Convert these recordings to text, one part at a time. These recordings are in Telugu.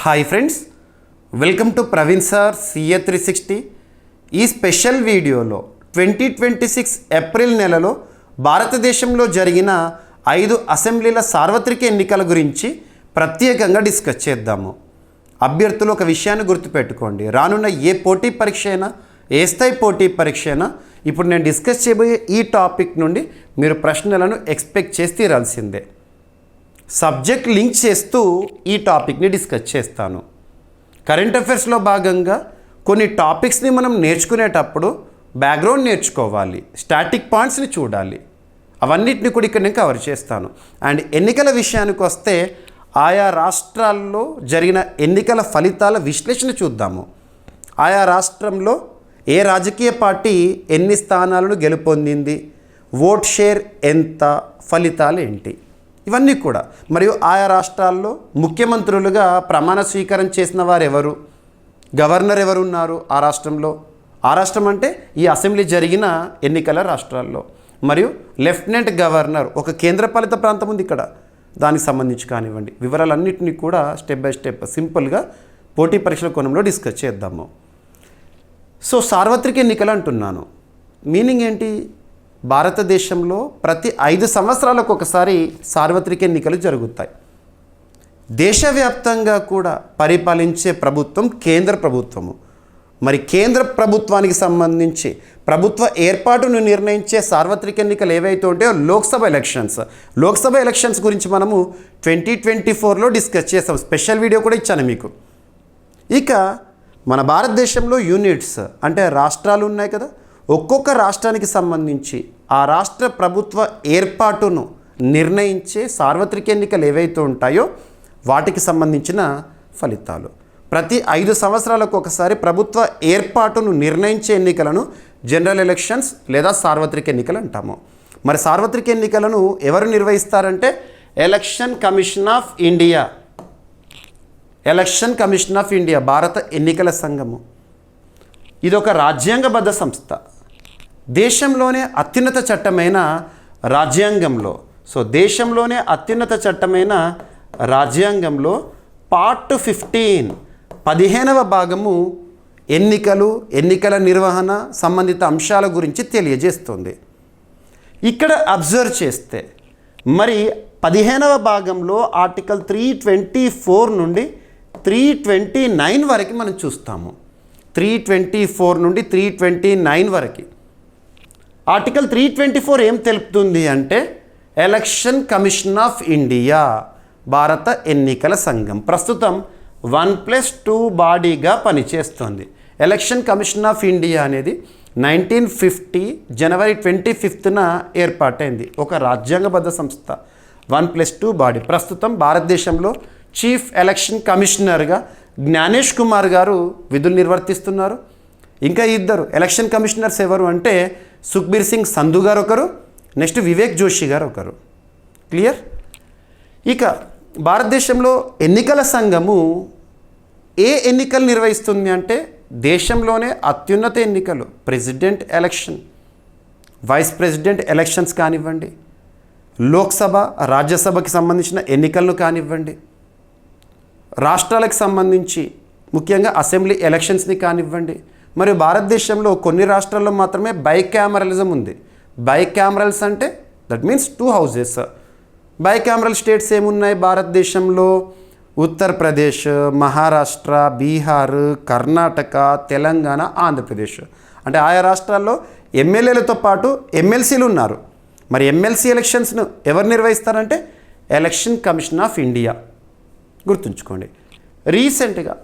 Hi friends, welcome to Praveen sir CA 360. ఈ స్పెషల్ వీడియోలో 2026 ఏప్రిల్ నెలలో భారతదేశంలో జరిగిన 5 అసెంబ్లీల సార్వత్రిక ఎన్నికల గురించి ప్రత్యేకంగా డిస్కస్ చేద్దాము. అభ్యర్థులు ఒక విషయాన్ని గుర్తుపెట్టుకోండి, రానున్న ఏ పోటీ పరీక్ష అయినా, ఏ స్థాయి పోటీ పరీక్ష అయినా ఇప్పుడు నేను డిస్కస్ చేయబోయే ఈ టాపిక్ నుండి మీరు ప్రశ్నలను ఎక్స్పెక్ట్ చేసి తీరాల్సిందే. సబ్జెక్ట్ లింక్ చేస్తూ ఈ టాపిక్ని డిస్కస్ చేస్తాను. కరెంట్ అఫైర్స్లో భాగంగా కొన్ని టాపిక్స్ని మనం నేర్చుకునేటప్పుడు బ్యాక్గ్రౌండ్ నేర్చుకోవాలి, స్టాటిక్ పాయింట్స్ని చూడాలి. అవన్నిటిని కూడా ఇక్కడ నేను కవర్ చేస్తాను. అండ్ ఎన్నికల విషయానికి వస్తే ఆయా రాష్ట్రాల్లో జరిగిన ఎన్నికల ఫలితాల విశ్లేషణ చూద్దాము. ఆయా రాష్ట్రంలో ఏ రాజకీయ పార్టీ ఎన్ని స్థానాలను గెలుపొందింది, ఓట్ షేర్ ఎంత, ఫలితాలు ఏంటి, ఇవన్నీ కూడా. మరియు ఆయా రాష్ట్రాల్లో ముఖ్యమంత్రులుగా ప్రమాణ స్వీకారం చేసిన వారు ఎవరు, గవర్నర్ ఎవరు ఉన్నారు ఆ రాష్ట్రంలో. ఆ రాష్ట్రం అంటే ఈ అసెంబ్లీ జరిగిన ఎన్నికల రాష్ట్రాల్లో. మరియు లెఫ్టినెంట్ గవర్నర్, ఒక కేంద్రపాలిత ప్రాంతం ఉంది ఇక్కడ, దానికి సంబంధించి కానివ్వండి. వివరాలన్నింటినీ కూడా స్టెప్ బై స్టెప్ సింపుల్గా పోటీ పరీక్షల కోణంలో డిస్కస్ చేద్దాము. సో సార్వత్రిక ఎన్నికలు అంటున్నాను, మీనింగ్ ఏంటి? భారతదేశంలో ప్రతి 5 సంవత్సరాలకు ఒకసారి సార్వత్రిక ఎన్నికలు జరుగుతాయి. దేశవ్యాప్తంగా కూడా పరిపాలించే ప్రభుత్వం కేంద్ర ప్రభుత్వము. మరి కేంద్ర ప్రభుత్వానికి సంబంధించి ప్రభుత్వ ఏర్పాటును నిర్ణయించే సార్వత్రిక ఎన్నికలు ఏవైతే ఉంటాయో లోక్సభ ఎలక్షన్స్. లోక్సభ ఎలక్షన్స్ గురించి మనము 2024లో డిస్కస్ చేస్తాం, స్పెషల్ వీడియో కూడా ఇచ్చాను మీకు. ఇక మన భారతదేశంలో యూనిట్స్ అంటే రాష్ట్రాలు ఉన్నాయి కదా, ఒక్కొక్క రాష్ట్రానికి సంబంధించి ఆ రాష్ట్ర ప్రభుత్వ ఏర్పాటును నిర్ణయించే సార్వత్రిక ఎన్నికలు ఏవైతే ఉంటాయో వాటికి సంబంధించిన ఫలితాలు. ప్రతి 5 సంవత్సరాలకు ఒకసారి ప్రభుత్వ ఏర్పాటును నిర్ణయించే ఎన్నికలను జనరల్ ఎలక్షన్స్ లేదా సార్వత్రిక ఎన్నికలు అంటాము. మరి సార్వత్రిక ఎన్నికలను ఎవరు నిర్వహిస్తారంటే election commission of India. Election commission of India భారత ఎన్నికల సంఘము. ఇది ఒక రాజ్యాంగబద్ధ సంస్థ. దేశంలోనే అత్యున్నత చట్టమైన రాజ్యాంగంలో, సో దేశంలోనే అత్యున్నత చట్టమైన రాజ్యాంగంలో పార్ట్ 15వ భాగము ఎన్నికల నిర్వహణ సంబంధిత అంశాల గురించి తెలియజేస్తుంది. ఇక్కడ అబ్జర్వ్ చేస్తే మరి 15వ భాగంలో ఆర్టికల్ 324 నుండి 329 వరకు మనం చూస్తాము. 324 నుండి 329 వరకు. ఆర్టికల్ 324 ఏం తెలుపుతుంది అంటే ఎలక్షన్ కమిషన్ ఆఫ్ ఇండియా, భారత ఎన్నికల సంఘం ప్రస్తుతం 1+2 బాడీగా పనిచేస్తుంది. ఎలక్షన్ కమిషన్ ఆఫ్ ఇండియా అనేది 1950 జనవరి 25న ఏర్పాటైంది. ఒక రాజ్యాంగబద్ధ సంస్థ, 1+2 బాడీ. ప్రస్తుతం భారతదేశంలో చీఫ్ ఎలక్షన్ కమిషనర్గా జ్ఞానేష్ కుమార్ గారు విధులు నిర్వర్తిస్తున్నారు. ఇంకా 2 ఎలక్షన్ కమిషనర్స్ ఎవరు అంటే సుఖ్బీర్ సింగ్ సంధు గారు ఒకరు, నెక్స్ట్ వివేక్ జోషి గారు ఒకరు. క్లియర్? ఇక భారతదేశంలో ఎన్నికల సంఘము ఏ ఎన్నికలు నిర్వహిస్తుంది అంటే దేశంలోనే అత్యున్నత ఎన్నికలు, president election, vice president elections కానివ్వండి, లోక్సభ రాజ్యసభకి సంబంధించిన ఎన్నికలను కానివ్వండి, రాష్ట్రాలకు సంబంధించి ముఖ్యంగా అసెంబ్లీ ఎలక్షన్స్ని కానివ్వండి. మరియు భారతదేశంలో కొన్ని రాష్ట్రాల్లో మాత్రమే బైకామరలిజం ఉంది. బైకామరల్స్ అంటే that means 2 houses. Bicameral states ఏమున్నాయి భారతదేశంలో? ఉత్తరప్రదేశ్, మహారాష్ట్ర, బీహార్, కర్ణాటక, తెలంగాణ, ఆంధ్రప్రదేశ్. అంటే ఆయా రాష్ట్రాల్లో ఎమ్మెల్యేలతో పాటు ఎమ్మెల్సీలు ఉన్నారు. మరి ఎమ్మెల్సీ ఎలక్షన్స్ను ఎవరు నిర్వహిస్తారంటే ఎలక్షన్ కమిషన్ ఆఫ్ ఇండియా. గుర్తుంచుకోండి. రీసెంట్గా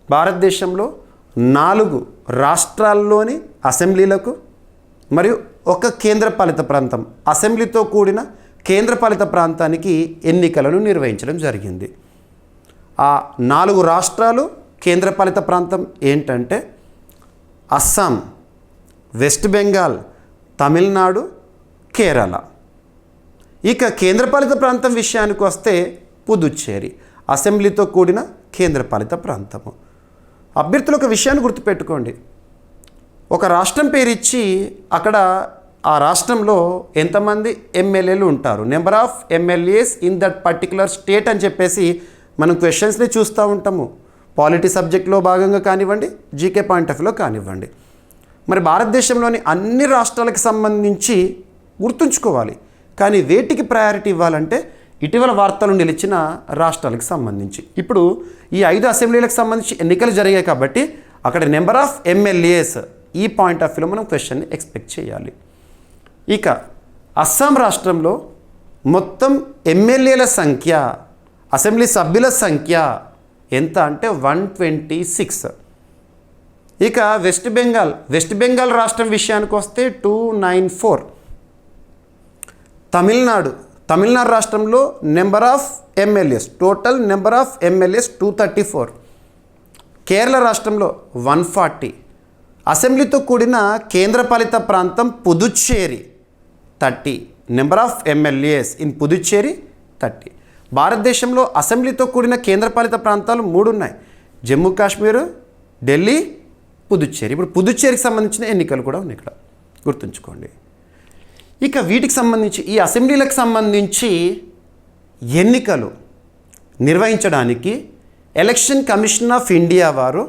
భారతదేశంలో 4 రాష్ట్రాల్లోని అసెంబ్లీలకు మరియు ఒక కేంద్రపాలిత ప్రాంతం, అసెంబ్లీతో కూడిన కేంద్రపాలిత ప్రాంతానికి ఎన్నికలను నిర్వహించడం జరిగింది. ఆ 4 రాష్ట్రాలు కేంద్రపాలిత ప్రాంతం ఏంటంటే అస్సాం, వెస్ట్ బెంగాల్, తమిళనాడు, కేరళ. ఇక కేంద్రపాలిత ప్రాంతం విషయానికి వస్తే పుదుచ్చేరి, అసెంబ్లీతో కూడిన కేంద్రపాలిత ప్రాంతము. అభ్యర్థులు ఒక విషయాన్ని గుర్తుపెట్టుకోండి, ఒక రాష్ట్రం పేరు ఇచ్చి అక్కడ ఆ రాష్ట్రంలో ఎంతమంది ఎమ్మెల్యేలు ఉంటారు, number of MLAs in that particular state అని చెప్పేసి మనం క్వశ్చన్స్ని చూస్తూ ఉంటాము. పాలిటీ సబ్జెక్ట్లో భాగంగా కానివ్వండి, జీకే పాయింట్ ఆఫ్ వ్యూలో కానివ్వండి. మరి భారతదేశంలోని అన్ని రాష్ట్రాలకు సంబంధించి గుర్తుంచుకోవాలి. కానీ వేటికి ప్రయారిటీ ఇవ్వాలంటే ఇటీవల వార్తలు నిలిచిన రాష్ట్రాలకు సంబంధించి. ఇప్పుడు ఈ 5 అసెంబ్లీలకు సంబంధించి ఎన్నికలు జరిగాయి కాబట్టి అక్కడ నెంబర్ ఆఫ్ ఎమ్మెల్యేస్ ఈ పాయింట్ ఆఫ్ వ్యూలో మనం క్వశ్చన్ని ఎక్స్పెక్ట్ చేయాలి. ఇక అస్సాం రాష్ట్రంలో మొత్తం ఎమ్మెల్యేల సంఖ్య, అసెంబ్లీ సభ్యుల సంఖ్య ఎంత అంటే 126. ఇక వెస్ట్ బెంగాల్ రాష్ట్రం విషయానికి వస్తే 294. తమిళనాడు రాష్ట్రంలో number of MLAs, total number of MLAs 234. Kerala రాష్ట్రంలో 140. అసెంబ్లీతో కూడిన కేంద్రపాలిత ప్రాంతం Puducherry 30. Number of MLAs in Puducherry 30. భారతదేశంలో అసెంబ్లీతో కూడిన కేంద్రపాలిత ప్రాంతాలు 3 ఉన్నాయి: జమ్మూ కాశ్మీర్, ఢిల్లీ, పుదుచ్చేరి. ఇప్పుడు పుదుచ్చేరికి సంబంధించిన ఎన్నికలు కూడా ఉన్నాయి ఇక్కడ, గుర్తుంచుకోండి. ఇక వీటికి సంబంధించి ఈ అసెంబ్లీలకు సంబంధించి ఎన్నికలు నిర్వహించడానికి ఎలక్షన్ కమిషన్ ఆఫ్ ఇండియా వారు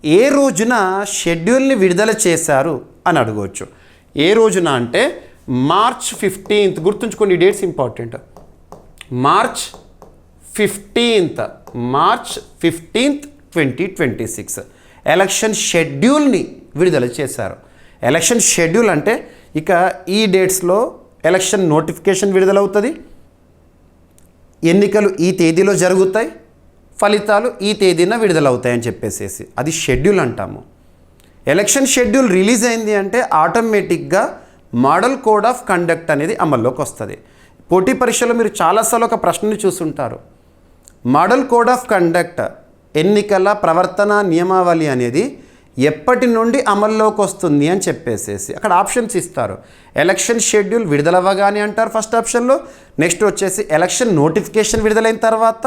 ఏ రోజున షెడ్యూల్ని విడుదల చేశారు అని అడగవచ్చు. ఏ రోజున అంటే మార్చ్ 15. గుర్తుంచుకోండి, ఈ డేట్స్ ఇంపార్టెంట్. మార్చ్ 15, 2026 ఎలక్షన్ షెడ్యూల్ని విడుదల చేశారు. ఎలక్షన్ షెడ్యూల్ అంటే ఇక ఈ డేట్స్లో ఎలక్షన్ నోటిఫికేషన్ విడుదలవుతుంది, ఎన్నికలు ఈ తేదీలో జరుగుతాయి, ఫలితాలు ఈ తేదీన విడుదలవుతాయని చెప్పేసి అది షెడ్యూల్ అంటాము. ఎలక్షన్ షెడ్యూల్ రిలీజ్ అయింది అంటే ఆటోమేటిక్గా మోడల్ కోడ్ ఆఫ్ కండక్ట్ అనేది అమల్లోకి వస్తుంది. పోటీ పరీక్షలో మీరు చాలాసార్లు ఒక ప్రశ్నని చూసుంటారు. మోడల్ కోడ్ ఆఫ్ కండక్ట్, ఎన్నికల ప్రవర్తన నియమావళి అనేది ఎప్పటి నుండి అమల్లోకి వస్తుంది అని చెప్పేసి అక్కడ ఆప్షన్స్ ఇస్తారు. ఎలక్షన్ షెడ్యూల్ విడుదలవ్వగానే అంటారు ఫస్ట్ ఆప్షన్లో, నెక్స్ట్ వచ్చేసి ఎలక్షన్ నోటిఫికేషన్ విడుదలైన తర్వాత,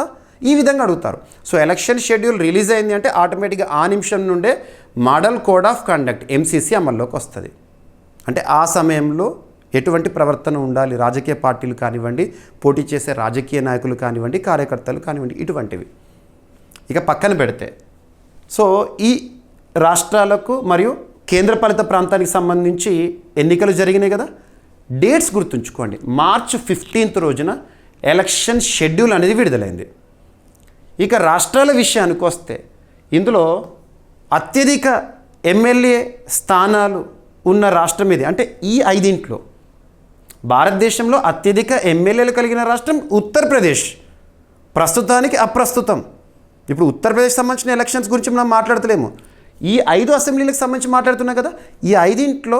ఈ విధంగా అడుగుతారు. సో ఎలక్షన్ షెడ్యూల్ రిలీజ్ అయింది అంటే ఆటోమేటిక్గా ఆ నిమిషం నుండే model code of conduct MCC అమల్లోకి వస్తుంది. అంటే ఆ సమయంలో ఎటువంటి ప్రవర్తన ఉండాలి, రాజకీయ పార్టీలు కానివ్వండి, పోటీ చేసే రాజకీయ నాయకులు కానివ్వండి, కార్యకర్తలు కానివ్వండి, ఇటువంటివి ఇక పక్కన పెడితే, సో ఈ రాష్ట్రాలకు మరియు కేంద్రపాలిత ప్రాంతానికి సంబంధించి ఎన్నికలు జరిగినాయి కదా, డేట్స్ గుర్తుంచుకోండి. మార్చ్ 15 రోజున ఎలక్షన్ షెడ్యూల్ అనేది విడుదలైంది. ఇక రాష్ట్రాల విషయానికి వస్తే ఇందులో అత్యధిక ఎమ్మెల్యే స్థానాలు ఉన్న రాష్ట్రం ఇది. అంటే ఈ 5 భారతదేశంలో అత్యధిక ఎమ్మెల్యేలు కలిగిన రాష్ట్రం ఉత్తరప్రదేశ్, ప్రస్తుతానికి అప్రస్తుతం. ఇప్పుడు ఉత్తరప్రదేశ్ సంబంధించిన ఎలక్షన్స్ గురించి మనం మాట్లాడతలేము, ఈ 5 అసెంబ్లీలకు సంబంధించి మాట్లాడుతున్నాం కదా. ఈ 5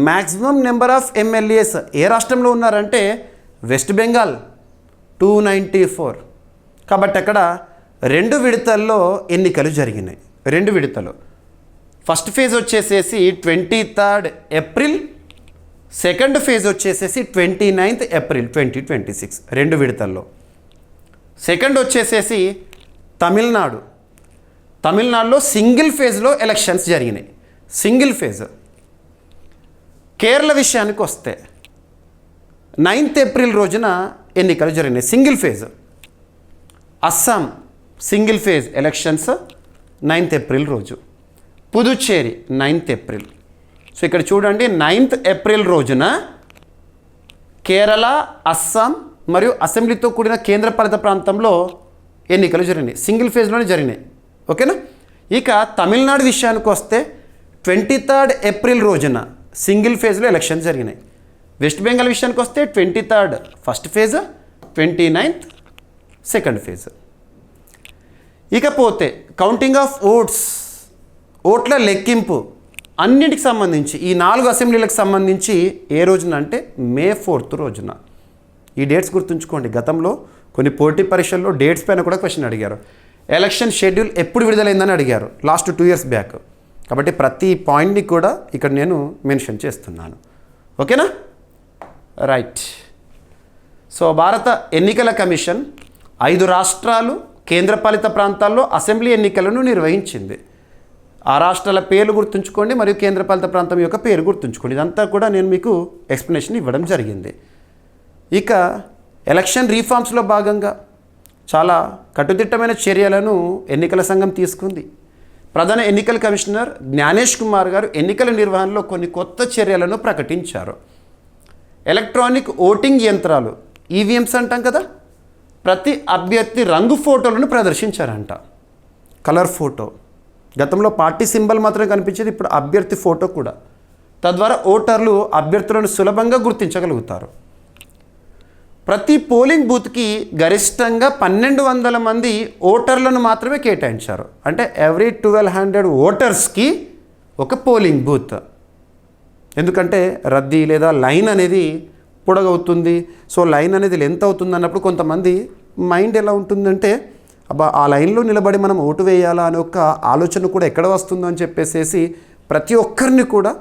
మ్యాక్సిమం నెంబర్ ఆఫ్ ఎమ్మెల్యేస్ ఏ రాష్ట్రంలో ఉన్నారంటే వెస్ట్ బెంగాల్ 294. కాబట్టి అక్కడ 2 విడతల్లో ఎన్నికలు జరిగినాయి. 2 విడతలు. ఫస్ట్ ఫేజ్ వచ్చేసేసి 23rd ఏప్రిల్, సెకండ్ ఫేజ్ వచ్చేసేసి 29th ఏప్రిల్ 2026, 2 విడతల్లో. సెకండ్ వచ్చేసేసి తమిళనాడులో సింగిల్ ఫేజ్లో ఎలక్షన్స్ జరిగినాయి, సింగిల్ ఫేజ్. కేరళ విషయానికి వస్తే 9th ఏప్రిల్ రోజున ఎన్నికలు జరిగినాయి, single phase. Assam single phase elections 9th April రోజు. Puducherry 9th April. సో ఇక్కడ చూడండి, 9th ఏప్రిల్ రోజున కేరళ, అస్సాం మరియు అసెంబ్లీతో కూడిన కేంద్రపాలిత ప్రాంతంలో ఎన్నికలు జరిగినాయి, సింగిల్ ఫేజ్లోనే జరిగినాయి. ఓకేనా. ఇక తమిళనాడు విషయానికి వస్తే 23rd ఏప్రిల్ రోజున సింగిల్ ఫేజ్లో ఎలక్షన్స్ జరిగినాయి. వెస్ట్ బెంగాల్ విషయానికి వస్తే 23rd first phase, 29th second phase. ఇకపోతే కౌంటింగ్ ఆఫ్ ఓట్ల లెక్కింపు అన్నిటికి సంబంధించి ఈ 4 అసెంబ్లీలకు సంబంధించి ఏ రోజున అంటే May 4th రోజున. ఈ డేట్స్ గుర్తుంచుకోండి. గతంలో కొన్ని పోటీ పరీక్షల్లో డేట్స్ పైన కూడా క్వశ్చన్ అడిగారు. ఎలక్షన్ షెడ్యూల్ ఎప్పుడు విడుదలైందని అడిగారు లాస్ట్ 2 years బ్యాక్. కాబట్టి ప్రతి పాయింట్ని కూడా ఇక్కడ నేను మెన్షన్ చేస్తున్నాను. ఓకేనా, రైట్. సో భారత ఎన్నికల కమిషన్ 5 రాష్ట్రాలు, కేంద్రపాలిత ప్రాంతాల్లో అసెంబ్లీ ఎన్నికలను నిర్వహించింది. ఆ రాష్ట్రాల పేర్లు గుర్తుంచుకోండి మరియు కేంద్రపాలిత ప్రాంతం యొక్క పేరు గుర్తుంచుకోండి. ఇదంతా కూడా నేను మీకు ఎక్స్ప్లెనేషన్ ఇవ్వడం జరిగింది. ఇక ఎలక్షన్ రీఫార్మ్స్లో భాగంగా చాలా కట్టుదిట్టమైన చర్యలను ఎన్నికల సంఘం తీసుకుంది. ప్రధాన ఎన్నికల కమిషనర్ జ్ఞానేష్ కుమార్ గారు ఎన్నికల నిర్వహణలో కొన్ని కొత్త చర్యలను ప్రకటించారు. ఎలక్ట్రానిక్ ఓటింగ్ యంత్రాలు, ఈవీఎంస్ అంటాం కదా, ప్రతి అభ్యర్థి రంగు ఫోటోలను ప్రదర్శించారంట. కలర్ ఫోటో, గతంలో పార్టీ సింబల్ మాత్రమే కనిపించేది, ఇప్పుడు అభ్యర్థి ఫోటో కూడా. తద్వారా ఓటర్లు అభ్యర్థులను సులభంగా గుర్తించగలుగుతారు. ప్రతి పోలింగ్ బూత్కి గరిష్టంగా 1200 మంది ఓటర్లను మాత్రమే కేటాయించారు. అంటే ఎవ్రీ 1200 ఓటర్స్కి ఒక పోలింగ్ బూత్. ఎందుకంటే రద్దీ లేదా లైన్ అనేది పొడగవుతుంది. సో లైన్ అనేది లెంత్ అవుతుంది అన్నప్పుడు కొంతమంది మైండ్ ఎలా ఉంటుందంటే, అబ్బా ఆ లైన్లో నిలబడి మనం ఓటు వేయాలా అనే ఒక ఆలోచన కూడా ఎక్కడ వస్తుందో అని చెప్పేసి ప్రతి ఒక్కరిని కూడా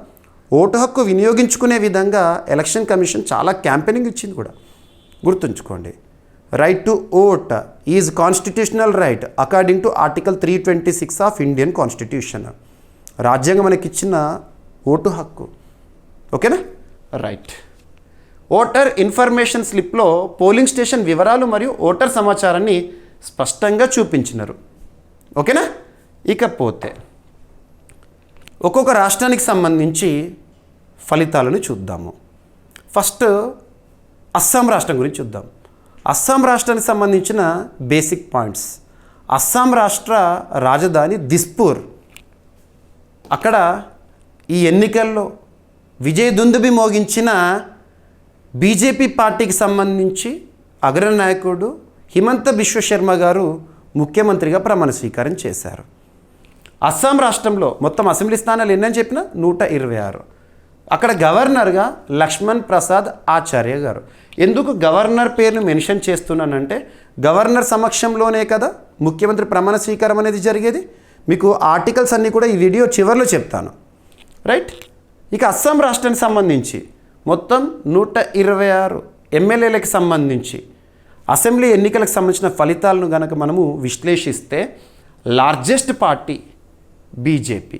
ఓటు హక్కు వినియోగించుకునే విధంగా ఎలక్షన్ కమిషన్ చాలా క్యాంపెయినింగ్ ఇచ్చింది కూడా. గుర్తుంచుకోండి, right to vote is constitutional right according to article 326 of Indian constitution. రాజ్యాంగం మనకిచ్చిన ఓటు హక్కు. ఓకేనా? రైట్. ఓటర్ ఇన్ఫర్మేషన్ స్లిప్లో పోలింగ్ స్టేషన్ వివరాలు మరియు ఓటర్ సమాచారాన్ని స్పష్టంగా చూపించినారు. ఓకేనా? ఇకపోతే ఒక్కొక్క రాష్ట్రానికి సంబంధించి ఫలితాలను చూద్దాము. ఫస్ట్ అస్సాం రాష్ట్రం గురించి చూద్దాం. అస్సాం రాష్ట్రానికి సంబంధించిన బేసిక్ పాయింట్స్. అస్సాం రాష్ట్ర రాజధాని దిస్పూర్. అక్కడ ఈ ఎన్నికల్లో విజయదుందుబి మోగించిన బీజేపీ పార్టీకి సంబంధించి అగ్రనాయకుడు హిమంత బిశ్వ శర్మ గారు ముఖ్యమంత్రిగా ప్రమాణ స్వీకారం చేశారు. అస్సాం రాష్ట్రంలో మొత్తం అసెంబ్లీ స్థానాలు ఎన్నని చెప్పినా 126. అక్కడ గవర్నర్గా లక్ష్మణ్ ప్రసాద్ ఆచార్య గారు. ఎందుకు గవర్నర్ పేరును మెన్షన్ చేస్తున్నానంటే, గవర్నర్ సమక్షంలోనే కదా ముఖ్యమంత్రి ప్రమాణ స్వీకారం అనేది జరిగేది. మీకు ఆర్టికల్స్ అన్నీ కూడా ఈ వీడియో చివరిలో చెప్తాను. రైట్. ఇక అస్సాం రాష్ట్రానికి సంబంధించి మొత్తం 126 ఎమ్మెల్యేలకు సంబంధించి అసెంబ్లీ ఎన్నికలకు సంబంధించిన ఫలితాలను కనుక మనము విశ్లేషిస్తే, largest party BJP,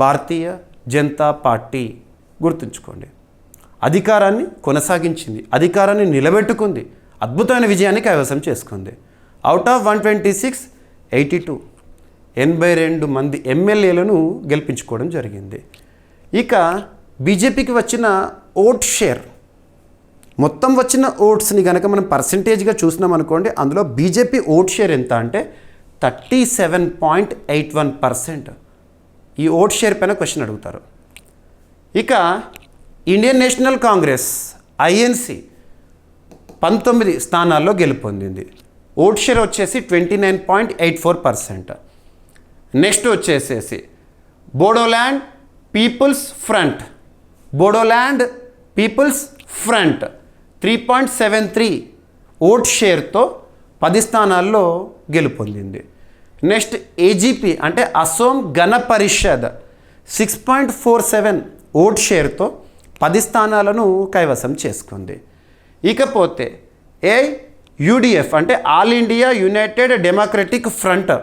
Bharatiya Janata party. గుర్తుంచుకోండి, అధికారాన్ని కొనసాగించింది, అధికారాన్ని నిలబెట్టుకుంది, అద్భుతమైన విజయాన్ని కైవసం చేసుకుంది. అవుట్ ఆఫ్ 126, 82 మంది ఎమ్మెల్యేలను గెలిపించుకోవడం జరిగింది. ఇక బీజేపీకి వచ్చిన ఓట్ షేర్, మొత్తం వచ్చిన ఓట్స్ని కనుక మనం పర్సంటేజ్గా చూసినాం అనుకోండి, అందులో బీజేపీ ఓట్ షేర్ ఎంత అంటే 37.81%. ఈ ఓట్ షేర్ పైన క్వశ్చన్ అడుగుతారు. ఇక ఇండియన్ నేషనల్ కాంగ్రెస్ ఐఎన్సి 19 స్థానాల్లో గెలుపొందింది. ఓట్ షేర్ వచ్చేసి 29.84%. నెక్స్ట్ వచ్చేసేసి Bodoland people's front, Bodoland people's front 3.73 vote షేర్తో 10 స్థానాల్లో గెలుపొందింది. నెక్స్ట్ ఏజీపీ అంటే అసోం గణ పరిషద్ 6.47 ఓట్ షేర్తో 10 స్థానాలను కైవసం చేసుకుంది. ఇకపోతే యూడిఎఫ్ అంటే all India united democratic front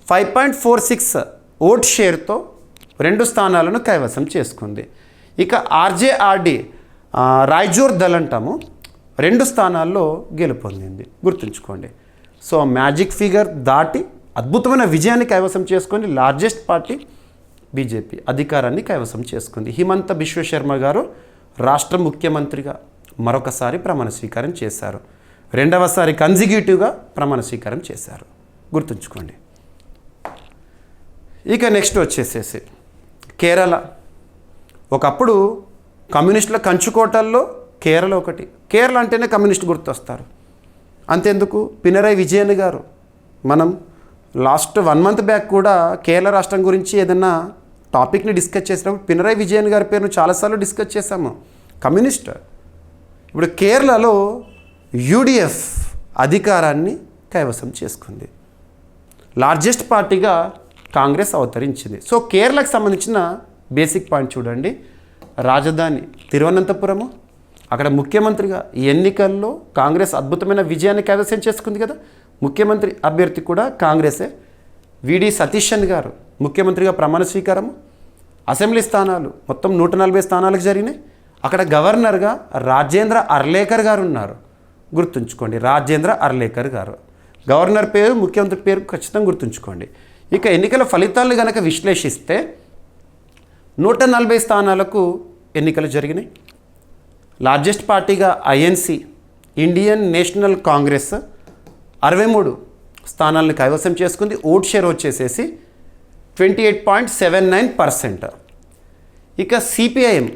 5.46 vote షేర్తో 2 స్థానాలను కైవసం చేసుకుంది. ఇక ఆర్జేఆర్డి రాయ్జోర్ దళ్ అంటాము 2 స్థానాల్లో గెలుపొందింది. గుర్తుంచుకోండి. సో మ్యాజిక్ ఫిగర్ దాటి అద్భుతమైన విజయాన్ని కైవసం చేసుకొని లార్జెస్ట్ పార్టీ బీజేపీ అధికారాన్ని కైవసం చేసుకుంది. హిమంత బిశ్వ శర్మ గారు రాష్ట్ర ముఖ్యమంత్రిగా మరొకసారి ప్రమాణ స్వీకారం చేశారు. 2వసారి కన్జిక్యూటివ్గా ప్రమాణ స్వీకారం చేశారు. గుర్తుంచుకోండి. ఇక నెక్స్ట్ వచ్చేసేసి కేరళ. ఒకప్పుడు కమ్యూనిస్టుల కంచుకోటల్లో కేరళ ఒకటి. కేరళ అంటేనే కమ్యూనిస్ట్ గుర్తొస్తారు. అంతెందుకు, పినరయ్ విజయన్ గారు, మనం లాస్ట్ 1 మంత్ బ్యాక్ కూడా కేరళ రాష్ట్రం గురించి ఏదన్నా టాపిక్ని డిస్కస్ చేసినప్పుడు పినరయ్ విజయన్ గారి పేరును చాలాసార్లు డిస్కస్ చేశాము. కమ్యూనిస్ట్. ఇప్పుడు కేరళలో యూడిఎఫ్ అధికారాన్ని కైవసం చేసుకుంది. లార్జెస్ట్ పార్టీగా కాంగ్రెస్ అవతరించింది. సో కేరళకు సంబంధించిన బేసిక్ పాయింట్ చూడండి. రాజధాని తిరువనంతపురము, అక్కడ ముఖ్యమంత్రిగా ఈ ఎన్నికల్లో కాంగ్రెస్ అద్భుతమైన విజయాన్ని కైవసం చేసుకుంది కదా. ముఖ్యమంత్రి అభ్యర్థి కూడా కాంగ్రెసే. విడి సతీశన్ గారు ముఖ్యమంత్రిగా ప్రమాణ స్వీకారము. అసెంబ్లీ స్థానాలు మొత్తం 140 స్థానాలకు జరిగినాయి. అక్కడ గవర్నర్గా రాజేంద్ర అర్లేకర్ గారు ఉన్నారు. గుర్తుంచుకోండి, రాజేంద్ర అర్లేకర్ గారు. గవర్నర్ పేరు, ముఖ్యమంత్రి పేరు ఖచ్చితంగా గుర్తుంచుకోండి. ఇక ఎన్నికల ఫలితాలను కనుక విశ్లేషిస్తే 140 స్థానాలకు ఎన్నికలు జరిగినాయి. లార్జెస్ట్ పార్టీగా ఐఎన్సి, ఇండియన్ నేషనల్ కాంగ్రెస్ 63 స్థానాలను కైవసం చేసుకుంది. ఓట్ షేర్ వచ్చేసేసి 28.79%. ఇక CPIM,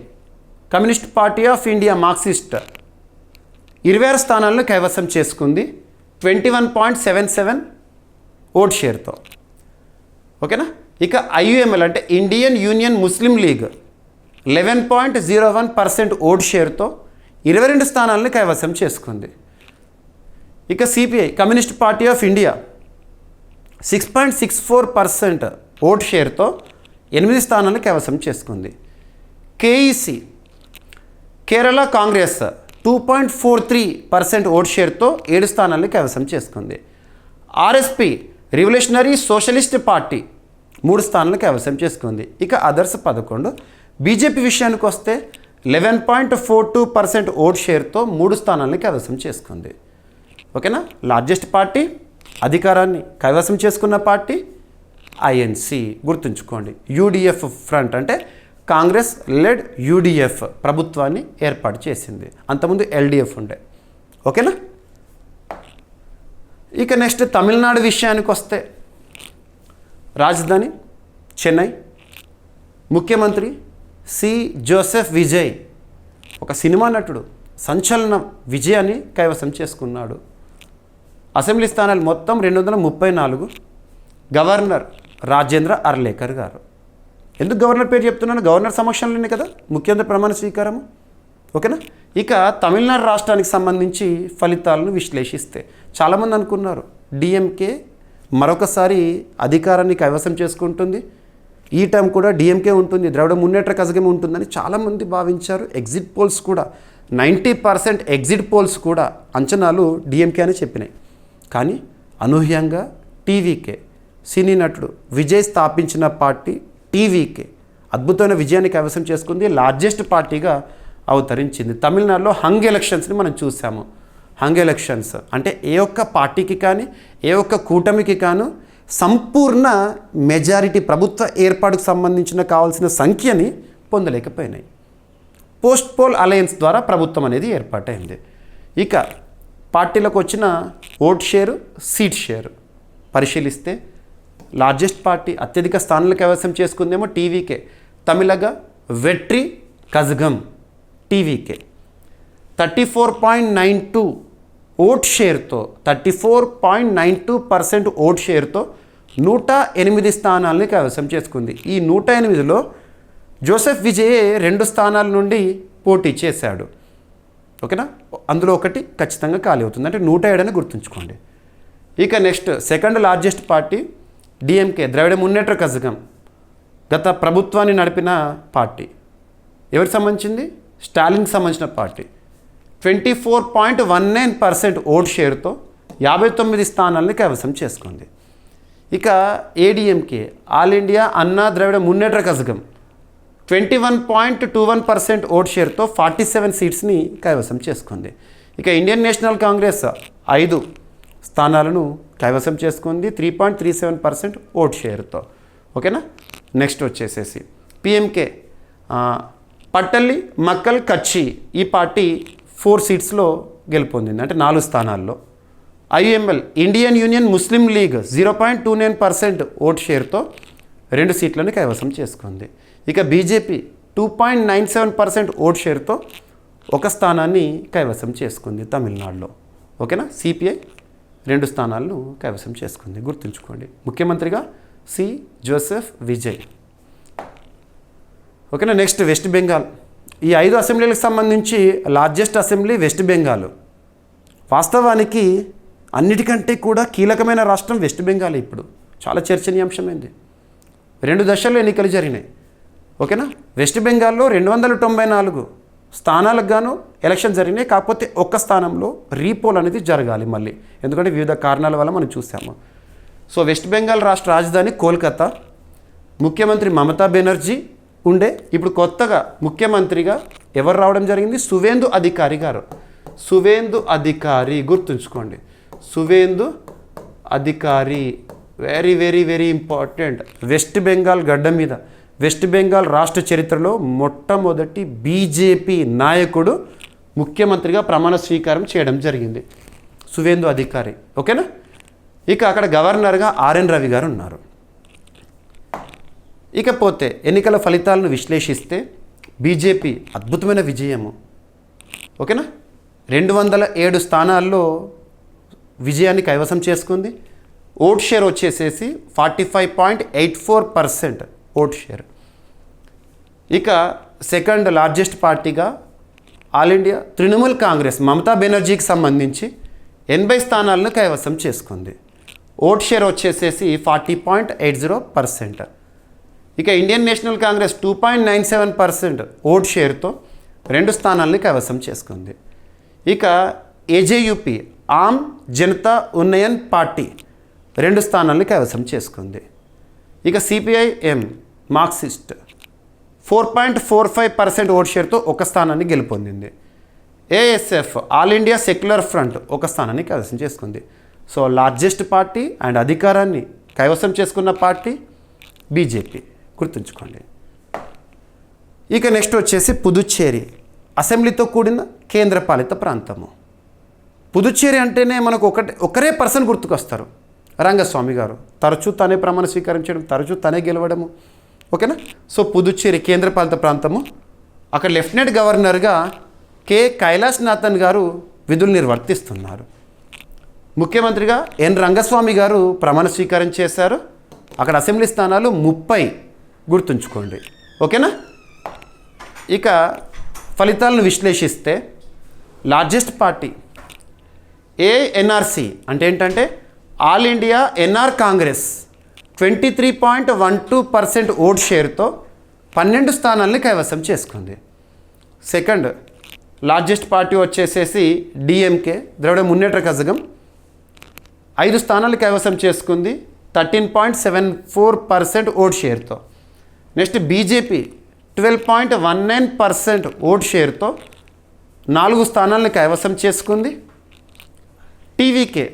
communist party of India Marxist 26 స్థానాలను కైవసం చేసుకుంది 21.77 ఓట్ షేర్తో. ఓకేనా. ఇక ఐయుఎంఎల్ అంటే Indian union Muslim league 11.01% vote షేర్తో 22 స్థానాలను కైవసం చేసుకుంది. ఇక CPI, communist party of India 6.64% vote షేర్తో 8 స్థానాలను కైవసం చేసుకుంది. కేఈసి, కేరళ కాంగ్రెస్ 2.43% ఓట్ షేర్తో 7 స్థానాలను కైవసం చేసుకుంది. ఆర్ఎస్పి, రివల్యూషనరీ సోషలిస్ట్ పార్టీ 3 స్థానాలను కైవసం చేసుకుంది. ఇక అదర్స్ 11. బీజేపీ విషయానికి వస్తే 11.42% ఓట్ షేర్తో 3 స్థానాలను కైవసం చేసుకుంది. ఓకేనా. లార్జెస్ట్ పార్టీ, అధికారాన్ని కైవసం చేసుకున్న పార్టీ ఐఎన్సి గుర్తుంచుకోండి. యూడిఎఫ్ ఫ్రంట్ అంటే కాంగ్రెస్ లెడ్ యూడిఎఫ్ ప్రభుత్వాన్ని ఏర్పాటు చేసింది. అంతకుముందు ఎల్డిఎఫ్ ఉండే. ఓకేనా. ఇక నెక్స్ట్ తమిళనాడు విషయానికి వస్తే రాజధాని చెన్నై, ముఖ్యమంత్రి సి జోసెఫ్ విజయ్ ఒక సినిమా నటుడు సంచలన విజయాన్ని కైవసం చేసుకున్నాడు. అసెంబ్లీ స్థానాలు మొత్తం 234. గవర్నర్ రాజేంద్ర అర్లేకర్ గారు. ఎందుకు గవర్నర్ పేరు చెప్తున్నాను? గవర్నర్ సమక్షంలోనే కదా ముఖ్యమంత్రి ప్రమాణ స్వీకారము. ఓకేనా. ఇక తమిళనాడు రాష్ట్రానికి సంబంధించి ఫలితాలను విశ్లేషిస్తే చాలామంది అనుకున్నారు డిఎంకే మరొకసారి అధికారాన్ని కైవసం చేసుకుంటుంది, ఈ టైం కూడా డిఎంకే ఉంటుంది, ద్రవిడ మున్నేట్ర కజగం ఉంటుందని చాలామంది భావించారు. ఎగ్జిట్ పోల్స్ కూడా 90% ఎగ్జిట్ పోల్స్ కూడా అంచనాలు డిఎంకే అని చెప్పినాయి. కానీ అనూహ్యంగా టీవీకే, సినీ నటుడు విజయ్ స్థాపించిన పార్టీ టీవీకే అద్భుతమైన విజయాన్ని కైవసం చేసుకుంది, లార్జెస్ట్ పార్టీగా అవతరించింది. తమిళనాడులో హంగ్ ఎలక్షన్స్ని మనం చూసాము. హంగ్ ఎలక్షన్స్ అంటే ఏ ఒక్క పార్టీకి కానీ ఏ ఒక్క కూటమికి కాను సంపూర్ణ మెజారిటీ ప్రభుత్వ ఏర్పాటుకు సంబంధించిన కావాల్సిన సంఖ్యని పొందలేకపోయినాయి. పోస్ట్ పోల్ అలయన్స్ ద్వారా ప్రభుత్వం అనేది ఏర్పాటైంది. ఇక పార్టీలకు వచ్చిన ఓట్ షేరు, సీట్ షేరు పరిశీలిస్తే లార్జెస్ట్ పార్టీ అత్యధిక స్థానాలు కైవసం చేసుకుందేమో TVK. Tamilaga Vettri Kazhagam TVK 34.92 vote షేర్తో 34.92% ఓట్ షేర్తో 108 స్థానాలని కైవసం చేసుకుంది. ఈ 108లో జోసెఫ్ విజయే 2 స్థానాల నుండి పోటీ చేశాడు. ఓకేనా. అందులో ఒకటి ఖచ్చితంగా ఖాళీ అవుతుంది, అంటే 107 అని గుర్తుంచుకోండి. ఇక next second largest party DMK, Dravida Munnetra Kazhagam గత ప్రభుత్వాన్ని నడిపిన పార్టీ. ఎవరికి సంబంధించింది? స్టాలిన్కి సంబంధించిన పార్టీ. 24.19% ఓట్ షేర్తో 59 స్థానాలని కైవసం చేసుకుంది. ఇక ఏడీఎంకే, ఆల్ ఇండియా అన్నా ద్రవిడ మున్నేట్ర కజగం 21.21% ఓట్ షేర్తో 47 సీట్స్ని కైవసం చేసుకుంది. ఇక ఇండియన్ నేషనల్ కాంగ్రెస్ 5 స్థానాలను కైవసం చేసుకుంది 3.37% ఓట్ షేర్తో. ఓకేనా. నెక్స్ట్ వచ్చేసేసి పిఎంకే, పట్టల్లి మక్కల్ కచ్చి ఈ పార్టీ 4 సీట్స్లో గెలుపొందింది, అంటే 4 స్థానాల్లో. IUML, Indian union Muslim league 0.29% vote షేర్తో 2 సీట్లను కైవసం చేసుకుంది. ఇక బీజేపీ 2.97% ఓట్ షేర్తో 1 స్థానాన్ని కైవసం చేసుకుంది తమిళనాడులో. ఓకేనా. సిపిఐ 2 స్థానాలను కైవసం చేసుకుంది, గుర్తుంచుకోండి. ముఖ్యమంత్రిగా సి జోసెఫ్ విజయ్. ఓకేనా. నెక్స్ట్ వెస్ట్ బెంగాల్. ఈ 5 అసెంబ్లీలకు సంబంధించి లార్జెస్ట్ అసెంబ్లీ వెస్ట్ బెంగాల్. వాస్తవానికి అన్నిటికంటే కూడా కీలకమైన రాష్ట్రం వెస్ట్ బెంగాల్. ఇప్పుడు చాలా చర్చనీయాంశమైంది. 2 దశల్లో ఎన్నికలు జరిగినాయి. ఓకేనా. వెస్ట్ బెంగాల్లో 294 స్థానాలకు గాను ఎలక్షన్ జరిగినాయి. కాకపోతే 1 స్థానంలో రీపోల్ అనేది జరగాలి మళ్ళీ, ఎందుకంటే వివిధ కారణాల వల్ల మనం చూసాము. సో వెస్ట్ బెంగాల్ రాష్ట్ర రాజధాని కోల్కతా. ముఖ్యమంత్రి మమతా బెనర్జీ ఉండే. ఇప్పుడు కొత్తగా ముఖ్యమంత్రిగా ఎవరు రావడం జరిగింది? సువేందు అధికారి గారు. సువేందు అధికారి గుర్తుంచుకోండి. సువేందు అధికారి, very very very important. West Bengal గడ్డ మీద, వెస్ట్ బెంగాల్ రాష్ట్ర చరిత్రలో మొట్టమొదటి బీజేపీ నాయకుడు ముఖ్యమంత్రిగా ప్రమాణ స్వీకారం చేయడం జరిగింది, సువేందు అధికారి. ఓకేనా. ఇక అక్కడ గవర్నర్గా ఆర్ఎన్ రవి గారు ఉన్నారు. ఇకపోతే ఎన్నికల ఫలితాలను విశ్లేషిస్తే బీజేపీ అద్భుతమైన విజయము. ఓకేనా. 207 స్థానాల్లో విజయాన్ని కైవసం చేసుకుంది. ఓట్ షేర్ వచ్చేసేసి 45.84% ఓట్ షేర్. ఇక సెకండ్ లార్జెస్ట్ పార్టీగా ఆల్ ఇండియా తృణమూల్ కాంగ్రెస్ మమతా బెనర్జీకి సంబంధించి 80 స్థానాలను కైవసం చేసుకుంది. ఓట్ షేర్ వచ్చేసేసి 40.80%. ఇక ఇండియన్ నేషనల్ కాంగ్రెస్ 2.97% ఓట్ షేర్తో 2 స్థానాలని కైవసం చేసుకుంది. ఇక ఏజేయూపీ ఆమ్ జనతా ఉన్నయన్ పార్టీ 2 స్థానాలని కైవసం చేసుకుంది. ఇక సిపిఐఎం మార్క్సిస్ట్ 4.45% ఓట్ షేర్తో 1 స్థానాన్ని గెలుపొందింది. ASF all India secular front 1 స్థానాన్ని కైవసం చేసుకుంది. సో లార్జెస్ట్ పార్టీ అండ్ అధికారాన్ని కైవసం చేసుకున్న పార్టీ బీజేపీ, గుర్తుంచుకోండి. ఇక నెక్స్ట్ వచ్చేసి పుదుచ్చేరి, అసెంబ్లీతో కూడిన కేంద్రపాలిత ప్రాంతము. పుదుచ్చేరి అంటేనే మనకు ఒకరే పర్సన్ గుర్తుకొస్తారు, రంగస్వామి గారు. తరచూ తనే ప్రమాణ స్వీకారం చేయడం, తరచూ తనే గెలవడము. ఓకేనా. సో పుదుచ్చేరి కేంద్రపాలిత ప్రాంతము. అక్కడ లెఫ్టినెంట్ గవర్నర్గా కె కైలాసనాథన్ గారు విధులు నిర్వర్తిస్తున్నారు. ముఖ్యమంత్రిగా ఎన్ రంగస్వామి గారు ప్రమాణ స్వీకారం చేశారు. అక్కడ అసెంబ్లీ స్థానాలు 30, గుర్తుంచుకోండి. ఓకేనా. ఇక ఫలితాలను విశ్లేషిస్తే లార్జెస్ట్ పార్టీ ఏఎన్ఆర్సి అంటే ఏంటంటే all India NR congress 23.12% vote షేర్తో 12 స్థానాలని కైవసం చేసుకుంది. సెకండ్ లార్జెస్ట్ పార్టీ వచ్చేసేసి డిఎంకే ద్రవిడ మున్నేట్ర కజగం 5 స్థానాలు కైవసం చేసుకుంది 13.74% ఓట్ షేర్తో. నెక్స్ట్ బీజేపీ 12.19% ఓట్ షేర్తో 4 స్థానాలను కైవసం చేసుకుంది. టీవీకే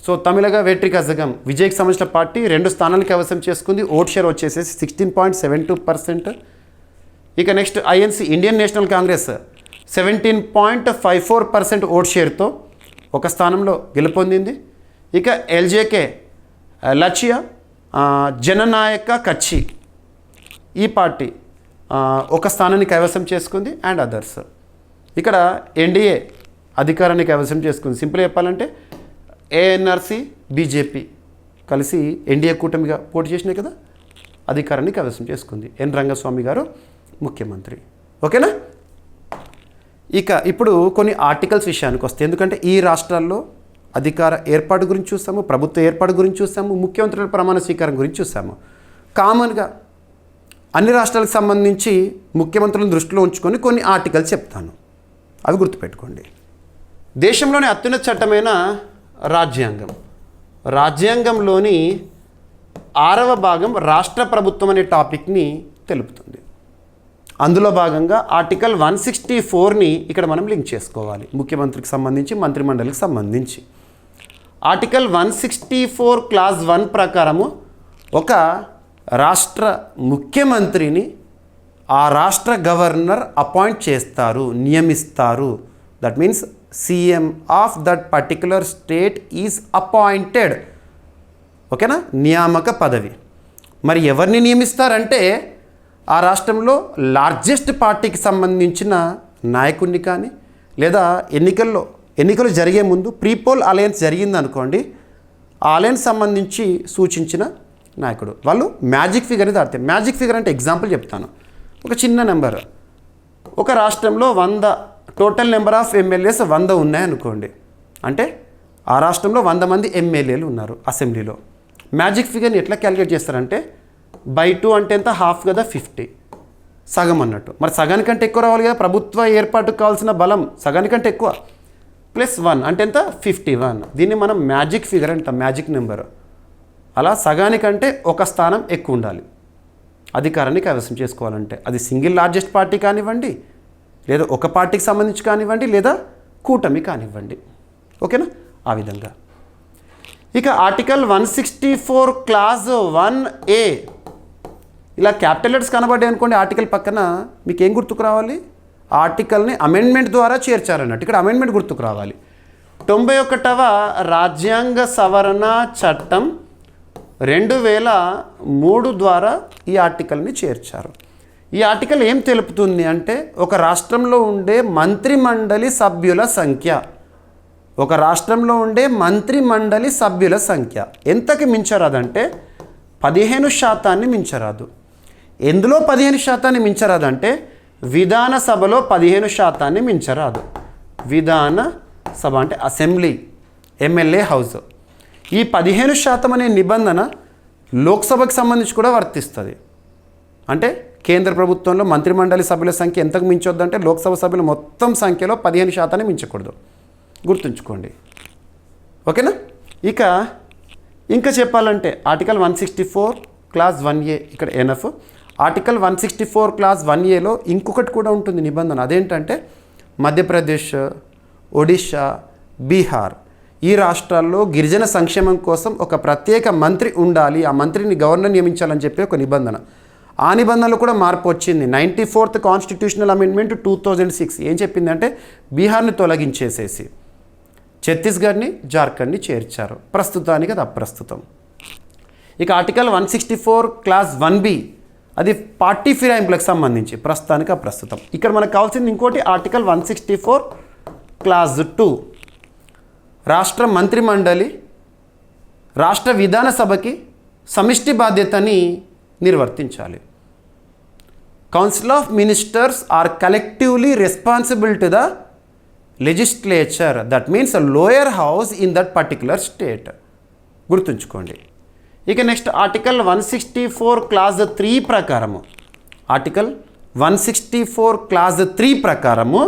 సో తమిళగా వెట్రి కజగం విజయ్కి సంబంధించిన పార్టీ 2 స్థానాలను కైవసం చేసుకుంది. ఓట్ షేర్ వచ్చేసేసి 16.72%. ఇక next INC Indian national congress 17.54% vote షేర్తో 1 స్థానంలో గెలుపొందింది. ఇక ఎల్జేకే లక్ష్య జననాయక కచ్చి ఈ పార్టీ 1 స్థానాన్ని కైవసం చేసుకుంది అండ్ అదర్స్. ఇక్కడ ఎన్డీఏ అధికారాన్ని కైవసం చేసుకుంది. సింపుల్ చెప్పాలంటే ఏఎన్ఆర్సి బీజేపీ కలిసి ఎన్డీఏ కూటమిగా పోటీ చేసినాయి కదా, అధికారాన్ని కైవసం చేసుకుంది. ఎన్ రంగస్వామి గారు ముఖ్యమంత్రి. ఓకేనా. ఇక ఇప్పుడు కొన్ని ఆర్టికల్స్ విషయానికి వస్తే, ఎందుకంటే ఈ రాష్ట్రాల్లో అధికార ఏర్పాటు గురించి చూసాము, ప్రభుత్వ ఏర్పాటు గురించి చూసాము, ముఖ్యమంత్రుల ప్రమాణ స్వీకారం గురించి చూసాము. కామన్గా అన్ని రాష్ట్రాలకు సంబంధించి ముఖ్యమంత్రులను దృష్టిలో ఉంచుకొని కొన్ని ఆర్టికల్స్ చెప్తాను, అవి గుర్తుపెట్టుకోండి. దేశంలోని అత్యున్నత చట్టమైన రాజ్యాంగం, రాజ్యాంగంలోని 6వ భాగం రాష్ట్ర ప్రభుత్వం అనే టాపిక్ని తెలుపుతుంది. అందులో భాగంగా ఆర్టికల్ 164ని ఇక్కడ మనం లింక్ చేసుకోవాలి, ముఖ్యమంత్రికి సంబంధించి, మంత్రిమండలికి సంబంధించి. ఆర్టికల్ 164 క్లాజ్ 1 ప్రకారము ఒక రాష్ట్ర ముఖ్యమంత్రిని ఆ రాష్ట్ర గవర్నర్ అపాయింట్ చేస్తారు, నియమిస్తారు. That means CM of that particular state is appointed. ఓకేనా, నియామక పదవి. మరి ఎవరిని నియమిస్తారంటే ఆ రాష్ట్రంలో లార్జెస్ట్ పార్టీకి సంబంధించిన నాయకుడిని కానీ, లేదా ఎన్నికలు జరిగే ముందు ప్రీపోల్ అలయన్స్ జరిగిందనుకోండి, ఆ అలయన్స్ సంబంధించి సూచించిన నాయకుడు. వాళ్ళు మ్యాజిక్ ఫిగర్ని దాటితే, మ్యాజిక్ ఫిగర్ అంటే ఎగ్జాంపుల్ చెప్తాను. ఒక చిన్న నెంబర్, ఒక రాష్ట్రంలో 100 టోటల్ నెంబర్ ఆఫ్ ఎమ్మెల్యేస్ 100 ఉన్నాయనుకోండి, అంటే ఆ రాష్ట్రంలో 100 మంది ఎమ్మెల్యేలు ఉన్నారు అసెంబ్లీలో. మ్యాజిక్ ఫిగర్ని ఎట్లా క్యాలిక్యులేట్ చేస్తారంటే బై 2 అంటే ఎంత, హాఫ్ కదా, 50, సగం అన్నట్టు. మరి సగానికంటే ఎక్కువ రావాలి కదా, ప్రభుత్వ ఏర్పాటుకు కావాల్సిన బలం సగానికంటే ఎక్కువ, +1 అంటే ఎంత, 51. దీన్ని మనం మ్యాజిక్ ఫిగర్ అంటాం, మ్యాజిక్ నెంబర్. అలా సగానికంటే 1 స్థానం ఎక్కువ ఉండాలి అధికారాన్ని కైవసం చేసుకోవాలంటే. అది సింగిల్ లార్జెస్ట్ పార్టీ కానివ్వండి, లేదా ఒక పార్టీకి సంబంధించి కానివ్వండి, లేదా కూటమి కానివ్వండి. ఓకేనా, ఆ విధంగా. ఇక ఆర్టికల్ 164 క్లాజ్ 1A, ఇలా క్యాపిటల్ లెటర్స్ కనబడ్డాయి అనుకోండి ఆర్టికల్ పక్కన, మీకు ఏం గుర్తుకు రావాలి? ఆర్టికల్ని అమెండ్మెంట్ ద్వారా చేర్చారన్నట్టు, ఇక్కడ అమెండ్మెంట్ గుర్తుకు రావాలి. 91వ రాజ్యాంగ సవరణ చట్టం 2003 ద్వారా ఈ ఆర్టికల్ని చేర్చారు. ఈ ఆర్టికల్ ఏం తెలుపుతుంది అంటే, ఒక రాష్ట్రంలో ఉండే మంత్రిమండలి సభ్యుల సంఖ్య, ఒక రాష్ట్రంలో ఉండే మంత్రిమండలి సభ్యుల సంఖ్య ఎంతకి మించరాదంటే 15% మించరాదు. ఎందులో 15% మించరాదంటే విధానసభలో 15% మించరాదు. విధాన సభ అంటే అసెంబ్లీ, ఎమ్మెల్యే హౌస్. ఈ 15% అనే నిబంధన లోక్సభకు సంబంధించి కూడా వర్తిస్తుంది. అంటే కేంద్ర ప్రభుత్వంలో మంత్రిమండలి సభ్యుల సంఖ్య ఎంతకు మించొద్దంటే లోక్సభ సభ్యుల మొత్తం సంఖ్యలో 15% మించకూడదు. గుర్తుంచుకోండి, ఓకేనా? ఇంకా చెప్పాలంటే ఆర్టికల్ 164 క్లాజ్ 1A ఇక్కడ ఎనఫ్. ఆర్టికల్ 164 క్లాజ్ 1Aలో ఇంకొకటి కూడా ఉంటుంది నిబంధన. అదేంటంటే మధ్యప్రదేశ్, ఒడిషా, బీహార్ ఈ రాష్ట్రాల్లో గిరిజన సంక్షేమం కోసం ఒక ప్రత్యేక మంత్రి ఉండాలి, ఆ మంత్రిని గవర్నర్ నియమించాలని చెప్పి ఒక నిబంధన. ఆ నిబంధనలు కూడా మార్పు వచ్చింది. 94th కాన్స్టిట్యూషనల్ అమెండ్మెంట్ 2006 ఏం చెప్పిందంటే బీహార్ని తొలగించేసేసి ఛత్తీస్గఢ్ని, జార్ఖండ్ని చేర్చారు. ప్రస్తుతానికి అది అప్రస్తుతం. ఇక ఆర్టికల్ 164 క్లాజ్ 1B అది పార్టీ ఫిరాయింపులకు సంబంధించి, ప్రస్తుతానికి అప్రస్తుతం. ఇక్కడ మనకు కావాల్సింది ఇంకోటి ఆర్టికల్ 164 క్లాజ్ 2 రాష్ట్ర మంత్రిమండలి రాష్ట్ర విధానసభకి సమిష్టి బాధ్యతని నిర్వర్తించాలి. Council of ministers are collectively responsible to the legislature, that means lower house in that particular state. గుర్తుంచుకోండి. ఇక నెక్స్ట్ ఆర్టికల్ 164 క్లాజ్ 3 ప్రకారము, ఆర్టికల్ 164 క్లాజ్ 3 ప్రకారము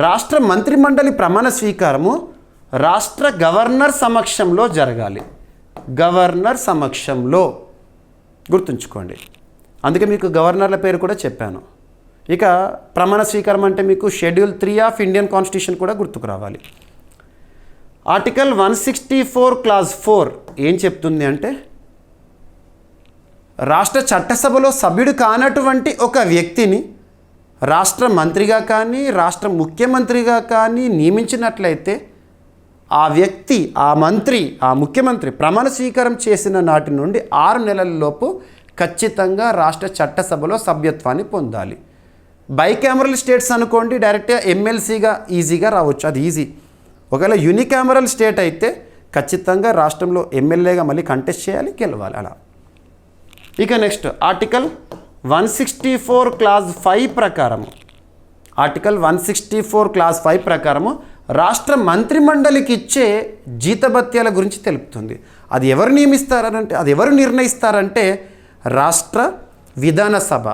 రాష్ట్ర మంత్రిమండలి ప్రమాణ స్వీకారము రాష్ట్ర గవర్నర్ సమక్షంలో జరగాలి. గవర్నర్ సమక్షంలో, గుర్తుంచుకోండి. అందుకే మీకు గవర్నర్ల పేరు కూడా చెప్పాను. ఇక ప్రమాణ స్వీకారం అంటే మీకు షెడ్యూల్ 3 ఆఫ్ ఇండియన్ కాన్స్టిట్యూషన్ కూడా గుర్తుకు రావాలి. ఆర్టికల్ 164 క్లాజ్ 4 ఏం చెప్తుంది అంటే రాష్ట్ర చట్టసభలో సభ్యుడు కానటువంటి ఒక వ్యక్తిని రాష్ట్ర మంత్రిగా కానీ రాష్ట్ర ముఖ్యమంత్రిగా కానీ నియమించినట్లయితే ఆ వ్యక్తి, ఆ మంత్రి, ఆ ముఖ్యమంత్రి ప్రమాణ స్వీకారం చేసిన నాటి నుండి 6 నెలలలోపు ఖచ్చితంగా రాష్ట్ర చట్టసభలో సభ్యత్వాన్ని పొందాలి. బైకామరల్ స్టేట్స్ అనుకోండి, డైరెక్ట్గా ఎమ్మెల్సీగా ఈజీగా రావచ్చు, అది ఈజీ. ఒకవేళ యూనికామరల్ స్టేట్ అయితే ఖచ్చితంగా రాష్ట్రంలో ఎమ్మెల్యేగా మళ్ళీ కంటెస్ట్ చేయాలి, గెలవాలి అలా. ఇక నెక్స్ట్ ఆర్టికల్ 164 క్లాజ్ 5 ప్రకారము, ఆర్టికల్ 164 క్లాజ్ 5 ప్రకారము రాష్ట్ర మంత్రిమండలికి ఇచ్చే జీతభత్యాల గురించి తెలుపుతుంది. అది ఎవరు నియమిస్తారంటే, అది ఎవరు నిర్ణయిస్తారంటే రాష్ట్ర విధానసభ,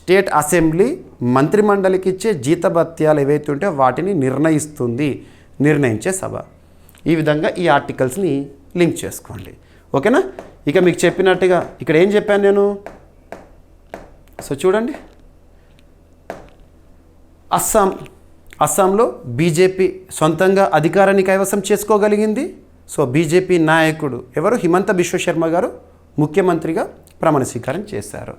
స్టేట్ అసెంబ్లీ మంత్రిమండలికి ఇచ్చే జీతభత్యాలు ఏవైతే ఉంటే వాటిని నిర్ణయించే సభ. ఈ విధంగా ఈ ఆర్టికల్స్ని లింక్ చేసుకోండి, ఓకేనా? ఇక మీకు చెప్పినట్టుగా ఇక్కడ ఏం చెప్పాను నేను, సో చూడండి. అస్సాంలో బీజేపీ సొంతంగా అధికారాన్ని కైవసం చేసుకోగలిగింది. సో బీజేపీ నాయకుడు ఎవరు, హిమంత బిశ్వ శర్మ గారు ముఖ్యమంత్రిగా ప్రమాణ స్వీకారం చేశారు.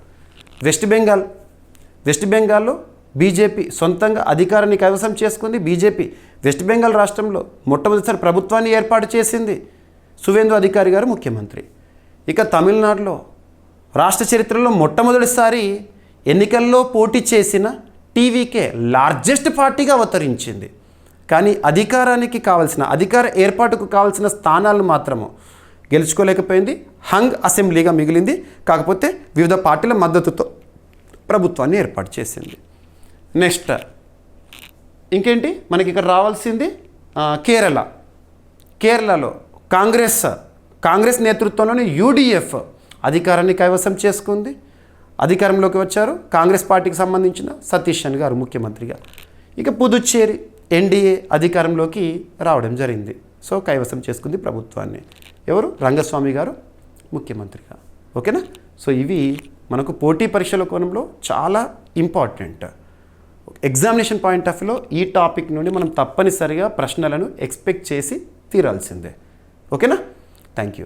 వెస్ట్ బెంగాల్లో బీజేపీ సొంతంగా అధికారాన్ని కైవసం చేసుకుంది. బీజేపీ వెస్ట్ బెంగాల్ రాష్ట్రంలో మొట్టమొదటిసారి ప్రభుత్వాన్ని ఏర్పాటు చేసింది. సువేందు అధికారి గారు ముఖ్యమంత్రి. ఇక తమిళనాడులో రాష్ట్ర చరిత్రలో మొట్టమొదటిసారి ఎన్నికల్లో పోటీ చేసిన టీవీకే లార్జెస్ట్ పార్టీగా అవతరించింది. కానీ అధికార ఏర్పాటుకు కావాల్సిన స్థానాలను మాత్రము గెలుచుకోలేకపోయింది. హంగ్ అసెంబ్లీగా మిగిలింది. కాకపోతే వివిధ పార్టీల మద్దతుతో ప్రభుత్వాన్ని ఏర్పాటు చేసింది. నెక్స్ట్ ఇంకేంటి మనకి ఇక్కడ రావాల్సింది కేరళలో కాంగ్రెస్ నేతృత్వంలోని యూడిఎఫ్ అధికారాన్ని కైవసం చేసుకుంది. అధికారంలోకి వచ్చారు కాంగ్రెస్ పార్టీకి సంబంధించిన సతీశన్ గారు ముఖ్యమంత్రిగా. ఇక పుదుచ్చేరి ఎన్డీఏ అధికారంలోకి రావడం జరిగింది. సో కైవసం చేసుకుంది ప్రభుత్వాన్ని. ఎవరు, రంగస్వామి గారు ముఖ్యమంత్రిగా. ఓకేనా? సో ఇవి మనకు పోటీ పరీక్షల కోణంలో చాలా ఇంపార్టెంట్. ఎగ్జామినేషన్ పాయింట్ ఆఫ్ వ్యూలో ఈ టాపిక్ నుండి మనం తప్పనిసరిగా ప్రశ్నలను ఎక్స్పెక్ట్ చేసి తీరాల్సిందే. ఓకేనా? Thank you.